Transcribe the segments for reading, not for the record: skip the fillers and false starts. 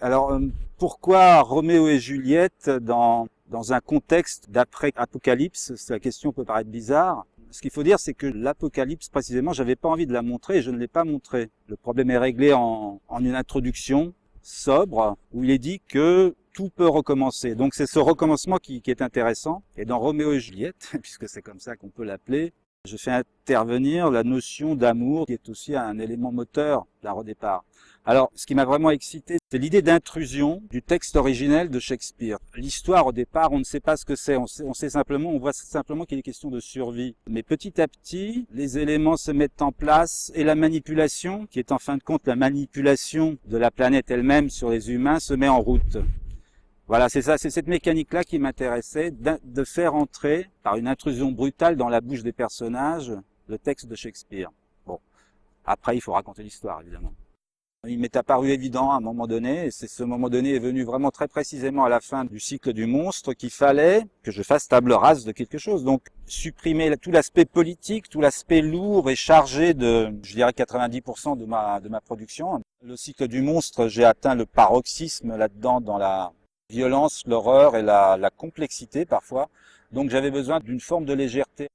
Alors, pourquoi Roméo et Juliette dans un contexte d'après-apocalypse? La question peut paraître bizarre. Ce qu'il faut dire, c'est que l'apocalypse, précisément, j'avais pas envie de la montrer et je ne l'ai pas montrée. Le problème est réglé en une introduction sobre où il est dit que tout peut recommencer. Donc c'est ce recommencement qui est intéressant. Et dans Roméo et Juliette, puisque c'est comme ça qu'on peut l'appeler, je fais intervenir la notion d'amour qui est aussi un élément moteur d'un redépart. Alors, ce qui m'a vraiment excité, c'est l'idée d'intrusion du texte originel de Shakespeare. L'histoire, au départ, on ne sait pas ce que c'est. On sait simplement, on voit simplement qu'il est question de survie. Mais petit à petit, les éléments se mettent en place et la manipulation, qui est en fin de compte la manipulation de la planète elle-même sur les humains, se met en route. Voilà, c'est ça, c'est cette mécanique-là qui m'intéressait, de faire entrer, par une intrusion brutale dans la bouche des personnages, le texte de Shakespeare. Bon, après, il faut raconter l'histoire, évidemment. Il m'est apparu évident à un moment donné, et ce moment donné est venu vraiment très précisément à la fin du cycle du monstre, qu'il fallait que je fasse table rase de quelque chose. Donc, supprimer tout l'aspect politique, tout l'aspect lourd et chargé de, je dirais, 90% de ma production. Le cycle du monstre, j'ai atteint le paroxysme là-dedans, dans la violence, l'horreur et la complexité parfois. Donc, j'avais besoin d'une forme de légèreté.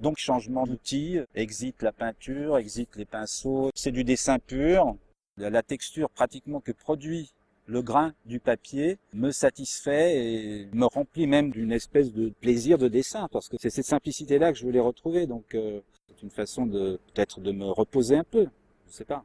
Donc, changement d'outil, exit la peinture, exit les pinceaux, c'est du dessin pur. La texture pratiquement que produit le grain du papier me satisfait et me remplit même d'une espèce de plaisir de dessin, parce que c'est cette simplicité-là que je voulais retrouver. Donc c'est une façon de peut-être de me reposer un peu, je sais pas.